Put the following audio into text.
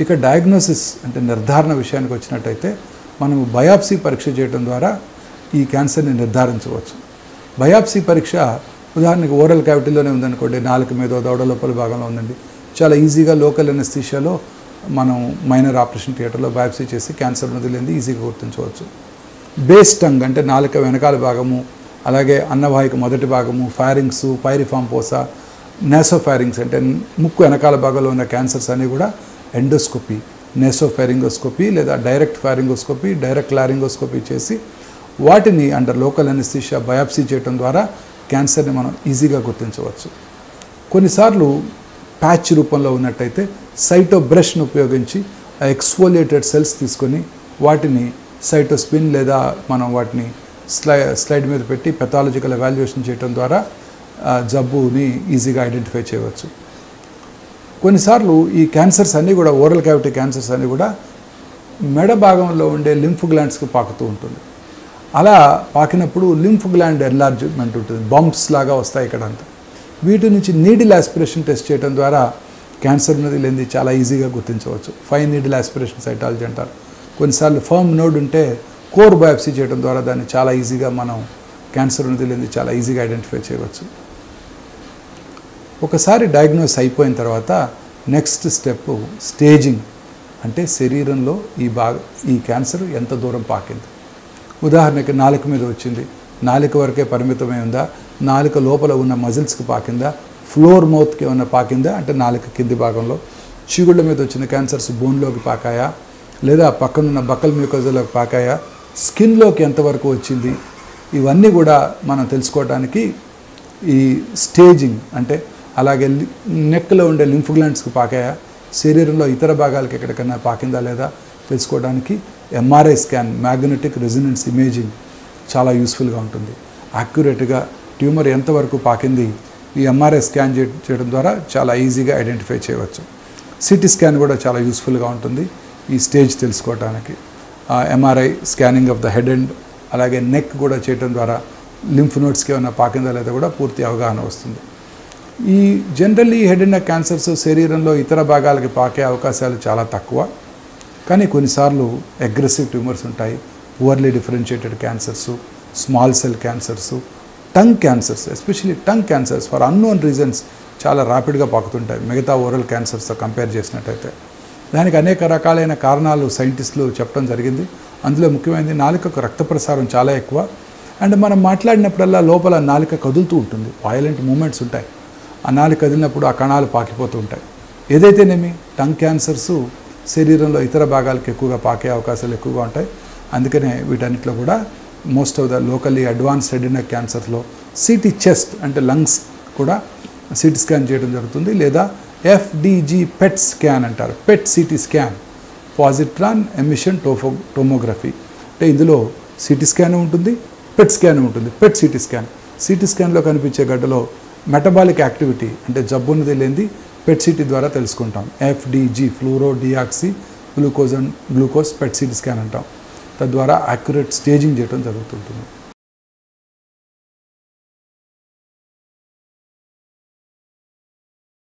ఇక డయాగ్నోసిస్ అంటే నిర్ధారణ విషయానికి వచ్చినట్టయితే మనం బయాప్సీ పరీక్ష చేయడం ద్వారా ఈ క్యాన్సర్ని నిర్ధారించవచ్చు. బయాప్సీ పరీక్ష ఉదాహరణకి ఓరల్ క్యావిటీలోనే ఉందనుకోండి, నాలుక మీద దవడ లోపల భాగంలో ఉందండి, చాలా ఈజీగా లోకల్ ఎనస్థీషియాలో మనం మైనర్ ఆపరేషన్ థియేటర్లో బయాప్సీ చేసి క్యాన్సర్ వదిలేంది ఈజీగా గుర్తించవచ్చు. బేస్ టంగ్ అంటే నాలుక వెనకాల భాగము, అలాగే అన్నవాహిక మొదటి భాగము, ఫారింగ్స్, పైరిఫామ్ పోసా, నేసోఫారింగ్స్ అంటే ముక్కు వెనకాల భాగంలో ఉన్న క్యాన్సర్స్ అన్నీ కూడా ఎండోస్కోపీ, నేసోఫారింగోస్కోపీ లేదా డైరెక్ట్ ఫారింగోస్కోపీ, డైరెక్ట్ లారింగోస్కోపీ చేసి వాటిని అండర్ లోకల్ ఎనస్థీషియా బయాప్సీ చేయడం ద్వారా క్యాన్సర్ని మనం ఈజీగా గుర్తించవచ్చు. కొన్నిసార్లు ప్యాచ్ రూపంలో ఉన్నట్టయితే సైటోబ్రష్ను ఉపయోగించి ఆ ఎక్స్ఫోలియేటెడ్ సెల్స్ తీసుకొని వాటిని సైటోస్పిన్ లేదా మనం వాటిని స్లైడ్ మీద పెట్టి పెథాలజికల్ ఎవాల్యుయేషన్ చేయడం ద్వారా జబ్బుని ఈజీగా ఐడెంటిఫై చేయవచ్చు. కొన్నిసార్లు ఈ క్యాన్సర్స్ అన్నీ కూడా ఓరల్ క్యావిటీ క్యాన్సర్స్ అన్నీ కూడా మెడ భాగంలో ఉండే లింఫ్ గ్లాండ్స్కి పాకుతూ ఉంటుంది. అలా పాకినప్పుడు లింఫ్ గ్లాండ్ ఎన్లార్జ్మెంట్ ఉంటుంది, బంప్స్ లాగా వస్తాయి ఇక్కడంతా. వీటి నుంచి నీడిల్ ఆస్పిరేషన్ టెస్ట్ చేయడం ద్వారా క్యాన్సర్ ఉన్నది లేనిది చాలా ఈజీగా గుర్తించవచ్చు. ఫైన్ నీడిల్ ఆస్పిరేషన్ సైటాలజీ అంటారు. కొన్నిసార్లు ఫర్మ్ నోడ్ ఉంటే కోర్ బయాప్సీ చేయడం ద్వారా దాన్ని చాలా ఈజీగా మనం క్యాన్సర్ ఉన్నది లేనిది చాలా ఈజీగా ఐడెంటిఫై చేయవచ్చు. ఒకసారి డయాగ్నోస్ అయిపోయిన తర్వాత నెక్స్ట్ స్టెప్ స్టేజింగ్, అంటే శరీరంలో ఈ క్యాన్సర్ ఎంత దూరం పాకింది. ఉదాహరణకి నాలుక మీద వచ్చింది, నాలుక వరకే పరిమితమై ఉందా, నాలుక లోపల ఉన్న మజిల్స్కి పాకిందా, ఫ్లోర్ మౌత్కి ఏమన్నా పాకిందా అంటే నాలుక కింది భాగంలో, చీగుళ్ళ మీద వచ్చిన క్యాన్సర్స్ బోన్లోకి పాకాయా లేదా పక్కనున్న బక్కల్ మ్యూకోజాలోకి పాకాయా, స్కిన్లోకి ఎంతవరకు వచ్చింది, ఇవన్నీ కూడా మనం తెలుసుకోవడానికి ఈ స్టేజింగ్ అంటే అలాగే నెక్లో ఉండే లింఫ్ గ్లాండ్స్కి పాకాయా, శరీరంలో ఇతర భాగాలకి ఎక్కడికైనా పాకిందా లేదా తెలుసుకోవడానికి MRI scan, magnetic resonance imaging చాలా యూస్ఫుల్గా ఉంటుంది. యాక్యురేట్గా ట్యూమర్ ఎంతవరకు పాకింది ఈ ఎంఆర్ఐ స్కాన్ చేయడం ద్వారా చాలా ఈజీగా ఐడెంటిఫై చేయవచ్చు. సిటీ స్కాన్ కూడా చాలా యూస్ఫుల్గా ఉంటుంది ఈ స్టేజ్ తెలుసుకోవడానికి. MRI scanning of the head and అలాగే నెక్ కూడా చేయడం ద్వారా లింఫ్ నోడ్స్కి ఏమైనా పాకిందా లేదా కూడా పూర్తి అవగాహన వస్తుంది. ఈ generally head and neck cancers శరీరంలో ఇతర భాగాలకి పాకే అవకాశాలు చాలా తక్కువ, కానీ కొన్నిసార్లు అగ్రెసివ్ ట్యూమర్స్ ఉంటాయి, poorly differentiated cancers, small cell cancers, tongue cancers, especially tongue cancers for unknown reasons చాలా ర్యాపిడ్గా పాకుతుంటాయి మిగతా ఓరల్ క్యాన్సర్స్తో కంపేర్ చేసినట్టయితే. దానికి అనేక రకాలైన కారణాలు సైంటిస్టులు చెప్పడం జరిగింది. అందులో ముఖ్యమైనది నాలుకకు రక్త ప్రసారం చాలా ఎక్కువ, అండ్ మనం మాట్లాడినప్పుడల్లా లోపల నాలుక కదులుతూ ఉంటుంది, వైలెంట్ మూమెంట్స్ ఉంటాయి. ఆ నాలుక కదిలినప్పుడు ఆ కణాలు పాకిపోతూ ఉంటాయి. ఏదైతేనేమి టంగ్ క్యాన్సర్స్ శరీరంలో ఇతర భాగాలకు ఎక్కువగా పాకే అవకాశాలు ఎక్కువగా ఉంటాయి. అందుకనే వీటన్నిటిలో కూడా most of the locally advanced head and neck క్యాన్సర్లో సిటీ చెస్ట్ అంటే లంగ్స్ కూడా సిటీ స్కాన్ చేయడం జరుగుతుంది, లేదా ఎఫ్డిజి పెట్ స్కాన్ అంటారు, PET CT scan, positron emission tomography. అంటే ఇందులో సిటీ స్కాన్ ఉంటుంది, పెట్ స్కాన్ ఉంటుంది. పెట్ సిటీ స్కాన్, సిటీ స్కాన్లో కనిపించే గడ్డలో మెటబాలిక్ యాక్టివిటీ అంటే జబ్బున్నది లేనిది పెట్ సిటీ ద్వారా తెలుసుకుంటాం. FDG fluoro deoxy glucose PET CT scan అంటాం. తద్వారా యాక్యురేట్ స్టేజింగ్ చేయడం జరుగుతుంటుంది.